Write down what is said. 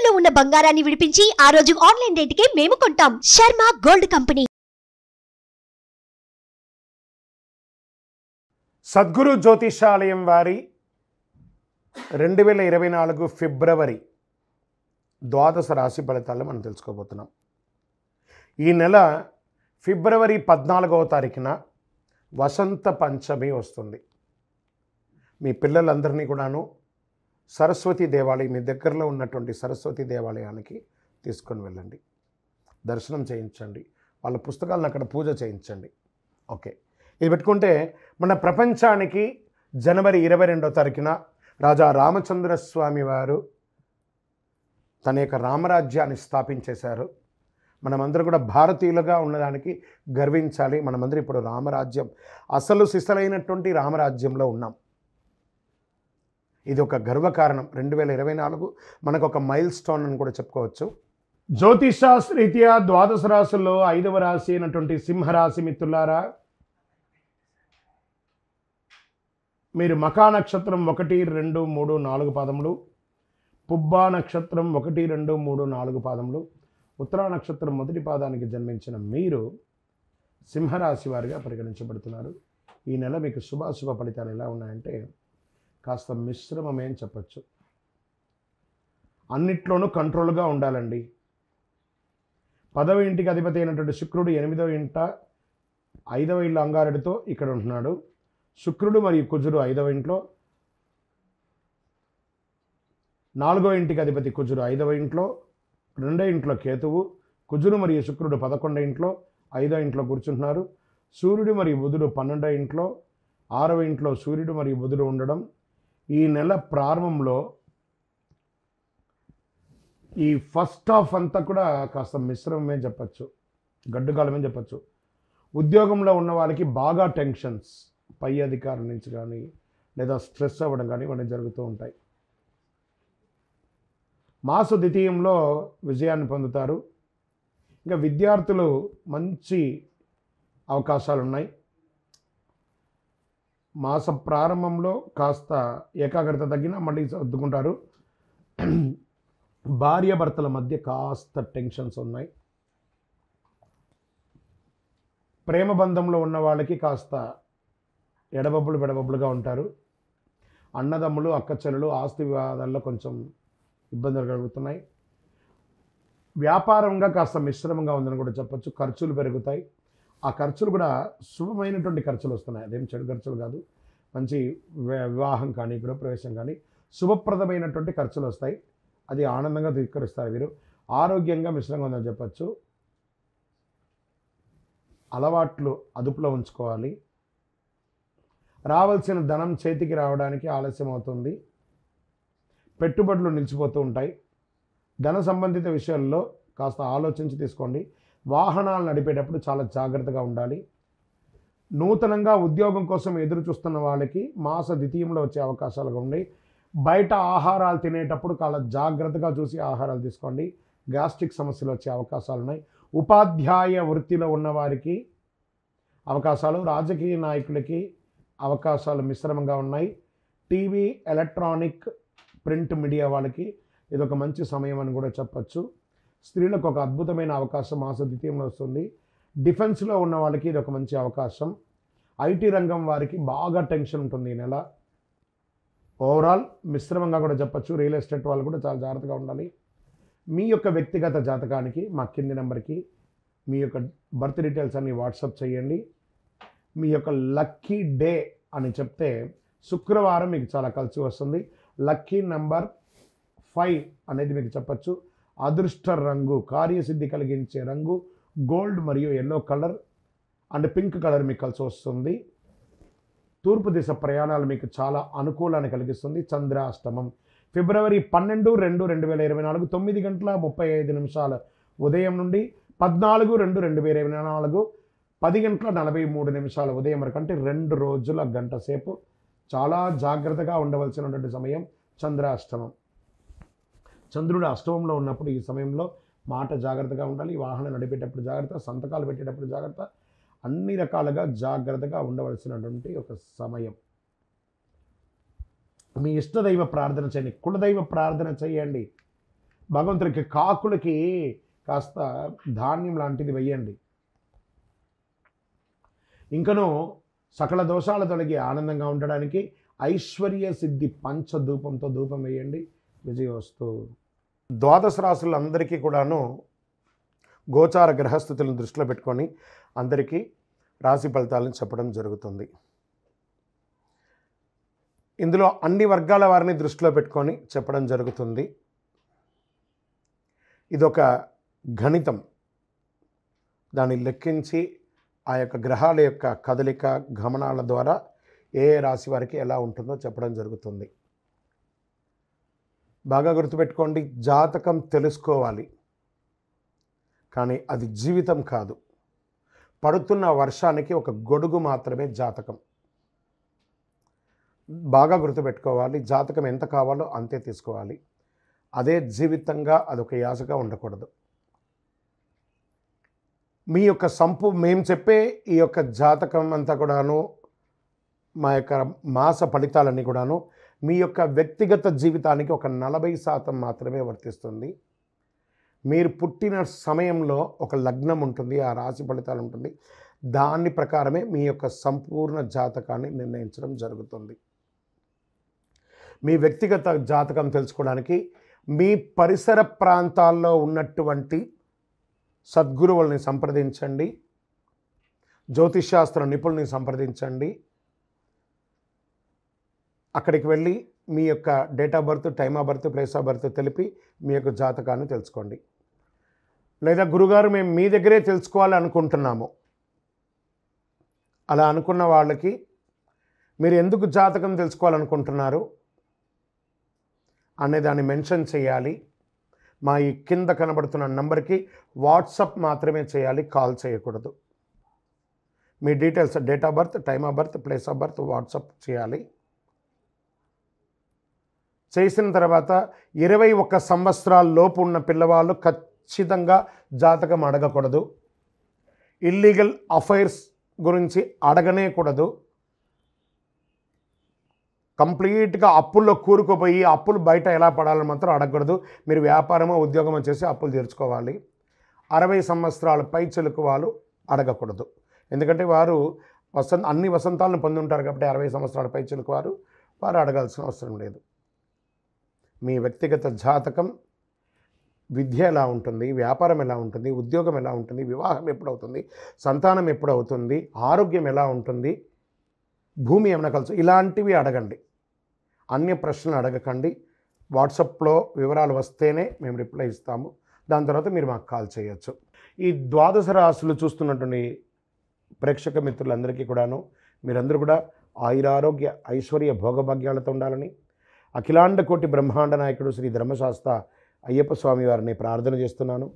తాకట్టులో ఉన్న బంగారాన్ని విడిపించి ఆ రోజు ఆన్లైన్ రేటుకే మేము కొంటాం. Sharma gold company. సద్గురు జ్యోతిషాలయం వారి 2024 ఫిబ్రవరి ద్వాదశ రాశి ఫలితాలను మనం తెలుసుకోబోతున్నాం. ఈ నెల ఫిబ్రవరి 14వ తారీఖున వసంత పంచమి వస్తుంది. మీ పిల్లలందరినీ కూడాను సరస్వతి దేవాలయం, మీ దగ్గరలో ఉన్నటువంటి సరస్వతి దేవాలయానికి తీసుకొని వెళ్ళండి, దర్శనం చేయించండి, వాళ్ళ పుస్తకాలను అక్కడ పూజ చేయించండి. ఓకే, ఇది పెట్టుకుంటే మన ప్రపంచానికి జనవరి 22వ తారీఖున రాజా రామచంద్రస్వామి వారు తన యొక్క రామరాజ్యాన్ని స్థాపించేశారు. మనమందరం కూడా భారతీయులుగా ఉన్నదానికి గర్వించాలి. మనమందరం ఇప్పుడు రామరాజ్యం, అసలు సిసలైనటువంటి రామరాజ్యంలో ఉన్నాం. ఇది ఒక గర్వకారణం. 2024 మనకు ఒక మైల్ స్టోన్ అని కూడా చెప్పుకోవచ్చు. జ్యోతిషాస్త్రరీత్యా ద్వాదశ రాశుల్లో 5వ రాశి అయినటువంటి సింహరాశి మిత్రులారా, మీరు మకా నక్షత్రం 1, 2, 3, 4 పాదములు, పుబ్బా నక్షత్రం 1, 2, 3, 4 పాదములు, ఉత్తరా నక్షత్రం మొదటి పాదానికి జన్మించిన మీరు సింహరాశి వారిగా పరిగణించబడుతున్నారు. ఈ నెల మీకు శుభాశుభ ఫలితాలు ఎలా ఉన్నాయంటే కాస్త మిశ్రమమే అని చెప్పచ్చు. అన్నిట్లోనూ కంట్రోల్గా ఉండాలండి. 10వ ఇంటికి అధిపతి అయినటువంటి శుక్రుడు 8వ ఇంట 5వ ఇల్లు అంగారడితో ఇక్కడ ఉంటున్నాడు. శుక్రుడు మరియు కుజుడు 5వ ఇంట్లో, 4వ ఇంటికి అధిపతి కుజుడు 5వ ఇంట్లో, 2వ ఇంట్లో కేతువు, కుజుడు మరియు శుక్రుడు 11వ ఇంట్లో, 5వ ఇంట్లో కూర్చుంటున్నారు. సూర్యుడు మరియు బుధుడు 12వ ఇంట్లో, 6వ ఇంట్లో సూర్యుడు మరియు బుధుడు ఉండడం ఈ నెల ప్రారంభంలో ఈ ఫస్ట్ హాఫ్ అంతా కూడా కాస్త మిశ్రమమే చెప్పచ్చు, గడ్డుకాలమే చెప్పచ్చు. ఉద్యోగంలో ఉన్న వాళ్ళకి బాగా టెన్షన్స్, పై అధికారుల నుంచి కానీ లేదా స్ట్రెస్ అవ్వడం కానీ ఇవన్నీ జరుగుతూ ఉంటాయి. మాస ద్వితీయంలో విజయాన్ని పొందుతారు. ఇంకా విద్యార్థులు మంచి అవకాశాలు ఉన్నాయి. మాస ప్రారంభంలో కాస్త ఏకాగ్రత తగ్గినా మళ్ళీ సర్దుకుంటారు. భార్యాభర్తల మధ్య కాస్త టెన్షన్స్ ఉన్నాయి. ప్రేమ బంధంలో ఉన్న వాళ్ళకి కాస్త ఎడబబ్బులుగా ఉంటారు. అన్నదమ్ములు, అక్కచెల్లెలు, ఆస్తి వివాదాల్లో కొంచెం ఇబ్బందులు కలుగుతున్నాయి. వ్యాపారంగా కాస్త మిశ్రమంగా ఉందని కూడా చెప్పచ్చు. ఖర్చులు పెరుగుతాయి. ఆ ఖర్చులు కూడా శుభమైనటువంటి ఖర్చులు వస్తున్నాయి, అదేం చెడు ఖర్చులు కాదు. మంచి వివాహం కానీ, గృహప్రవేశం కానీ శుభప్రదమైనటువంటి ఖర్చులు వస్తాయి. అది ఆనందంగా స్వీకరిస్తారు వీరు. ఆరోగ్యంగా మిశ్రంగా ఉందని చెప్పచ్చు. అలవాట్లు అదుపులో ఉంచుకోవాలి. రావాల్సిన ధనం చేతికి రావడానికి ఆలస్యం అవుతుంది. పెట్టుబడులు నిలిచిపోతూ ఉంటాయి. ధన సంబంధిత విషయాల్లో కాస్త ఆలోచించి తీసుకోండి. వాహనాలు నడిపేటప్పుడు చాలా జాగ్రత్తగా ఉండాలి. నూతనంగా ఉద్యోగం కోసం ఎదురు చూస్తున్న వాళ్ళకి మాస ద్వితీయంలో వచ్చే అవకాశాలుగా ఉన్నాయి. బయట ఆహారాలు తినేటప్పుడు చాలా జాగ్రత్తగా చూసి ఆహారాలు తీసుకోండి. గ్యాస్ట్రిక్ సమస్యలు వచ్చే అవకాశాలు ఉన్నాయి. ఉపాధ్యాయ వృత్తిలో ఉన్నవారికి అవకాశాలు, రాజకీయ నాయకులకి అవకాశాలు మిశ్రమంగా ఉన్నాయి. టీవీ, ఎలక్ట్రానిక్, ప్రింట్ మీడియా వాళ్ళకి ఇదొక మంచి సమయం అని కూడా చెప్పచ్చు. స్త్రీలకు ఒక అద్భుతమైన అవకాశం మాస ద్వితీయంలో వస్తుంది. డిఫెన్స్లో ఉన్న వాళ్ళకి ఇది ఒక మంచి అవకాశం. ఐటీ రంగం వారికి బాగా టెన్షన్ ఉంటుంది ఈ నెల. ఓవరాల్ మిశ్రమంగా కూడా చెప్పచ్చు. రియల్ ఎస్టేట్ వాళ్ళు కూడా చాలా జాగ్రత్తగా ఉండాలి. మీ యొక్క వ్యక్తిగత జాతకానికి మా కింది నెంబర్కి మీ యొక్క బర్త్ డీటెయిల్స్ అన్ని వాట్సాప్ చేయండి. మీ యొక్క లక్కీ డే అని చెప్తే శుక్రవారం మీకు చాలా కలిసి వస్తుంది. లక్కీ నెంబర్ 5 అనేది మీకు చెప్పచ్చు. అదృష్ట రంగు, కార్యసిద్ధి కలిగించే రంగు గోల్డ్ మరియు yellow colour and pink colour మీకు కలిసి వస్తుంది. తూర్పు దిశ ప్రయాణాలు మీకు చాలా అనుకూలాన్ని కలిగిస్తుంది. చంద్రాష్టమం ఫిబ్రవరి 12, 2, 2024 9:35 ఉదయం నుండి 14, 2, 2024 10:43 ఉదయం వరకు, అంటే 2 రోజుల గంట సేపు చాలా జాగ్రత్తగా ఉండవలసినటువంటి సమయం చంద్రాష్టమం. చంద్రుడు అష్టమంలో ఉన్నప్పుడు ఈ సమయంలో మాట జాగ్రత్తగా ఉండాలి. వాహనం నడిపేటప్పుడు జాగ్రత్త, సంతకాలు పెట్టేటప్పుడు జాగ్రత్త, అన్ని రకాలుగా జాగ్రత్తగా ఉండవలసినటువంటి ఒక సమయం. మీ ఇష్టదైవ ప్రార్థన చేయండి, కులదైవ ప్రార్థన చేయండి. భగవంతుడికి కాకులకి కాస్త ధాన్యం లాంటిది వెయ్యండి. ఇంకనూ సకల దోషాల తొలగి ఆనందంగా ఉండడానికి ఐశ్వర్య సిద్ధి పంచధూపంతో ధూపం వేయండి. విజయోస్తు. ద్వాదశ రాశులందరికీ కూడాను గోచార గ్రహస్థితులను దృష్టిలో పెట్టుకొని అందరికీ రాశి ఫలితాలను చెప్పడం జరుగుతుంది. ఇందులో అన్ని వర్గాల వారిని దృష్టిలో పెట్టుకొని చెప్పడం జరుగుతుంది. ఇదొక గణితం. దాన్ని లెక్కించి ఆ యొక్క గ్రహాల యొక్క కదలిక గమనాల ద్వారా ఏ రాశి వారికి ఎలా ఉంటుందో చెప్పడం జరుగుతుంది. బాగా గుర్తుపెట్టుకోండి, జాతకం తెలుసుకోవాలి, కానీ అది జీవితం కాదు. పడుతున్న వర్షానికి ఒక గొడుగు మాత్రమే జాతకం. బాగా గుర్తుపెట్టుకోవాలి, జాతకం ఎంత కావాలో అంతే తీసుకోవాలి. అదే జీవితంగా అదొక యాసగా ఉండకూడదు. మీ యొక్క మేము చెప్పే ఈ యొక్క జాతకం అంతా కూడాను, మా యొక్క మాస ఫలితాలన్నీ కూడాను మీ యొక్క వ్యక్తిగత జీవితానికి ఒక 40% మాత్రమే వర్తిస్తుంది. మీరు పుట్టిన సమయంలో ఒక లగ్నం ఉంటుంది, ఆ రాశి ఫలితాలు ఉంటుంది. దాని ప్రకారమే మీ యొక్క సంపూర్ణ జాతకాన్ని నిర్ణయించడం జరుగుతుంది. మీ వ్యక్తిగత జాతకం తెలుసుకోవడానికి మీ పరిసర ప్రాంతాల్లో ఉన్నటువంటి సద్గురువుల్ని సంప్రదించండి, జ్యోతిష్శాస్త్ర నిపుణుల్ని సంప్రదించండి. అక్కడికి వెళ్ళి మీ యొక్క date of birth, time of birth, place of birth తెలిపి మీ యొక్క జాతకాన్ని తెలుసుకోండి. లేదా గురుగారు మేము మీ దగ్గరే తెలుసుకోవాలి అనుకుంటున్నాము, అలా అనుకున్న వాళ్ళకి మీరు ఎందుకు జాతకం తెలుసుకోవాలనుకుంటున్నారు అనే దాన్ని మెన్షన్ చేయాలి. మా ఈ కింద కనబడుతున్న నంబర్కి వాట్సాప్ మాత్రమే చేయాలి, కాల్ చేయకూడదు. మీ details, date of birth, time of birth, place of birth WhatsApp చేయాలి. చేసిన తర్వాత 21 సంవత్సరాల లోపు ఉన్న పిల్లవాళ్ళు ఖచ్చితంగా జాతకం అడగకూడదు. ఇల్లీగల్ అఫైర్స్ గురించి అడగనే కూడదు. కంప్లీట్గా అప్పుల్లో కూరుకుపోయి అప్పులు బయట ఎలా పడాలని మాత్రం అడగకూడదు. మీరు వ్యాపారమో ఉద్యోగమో చేసి అప్పులు తీర్చుకోవాలి. 60 సంవత్సరాల పై చిలుకు వాళ్ళు అడగకూడదు. ఎందుకంటే వారు అన్ని వసంతాలను పొంది ఉంటారు కాబట్టి 60 సంవత్సరాల పై చిలుకు వారు అడగాల్సిన అవసరం లేదు. మీ వ్యక్తిగత జాతకం, విద్య ఎలా ఉంటుంది, వ్యాపారం ఎలా ఉంటుంది, ఉద్యోగం ఎలా ఉంటుంది, వివాహం ఎప్పుడవుతుంది, సంతానం ఎప్పుడవుతుంది, ఆరోగ్యం ఎలా ఉంటుంది, భూమి ఏమైనా కలుసు, ఇలాంటివి అడగండి. అన్య ప్రశ్నలు అడగకండి. వాట్సాప్లో వివరాలు వస్తేనే మేము రిప్లై ఇస్తాము. దాని తర్వాత మీరు మాకు కాల్ చేయొచ్చు. ఈ ద్వాదశ రాశులు చూస్తున్నటువంటి ప్రేక్షక మిత్రులందరికీ కూడాను మీరందరూ కూడా ఆయురారోగ్య ఐశ్వర్య భోగభాగ్యాలతో ఉండాలని అఖిలాండ కోటి బ్రహ్మాండ నాయకుడు శ్రీ ధర్మశాస్త్ర అయ్యప్ప స్వామి వారిని ప్రార్థన చేస్తున్నాను.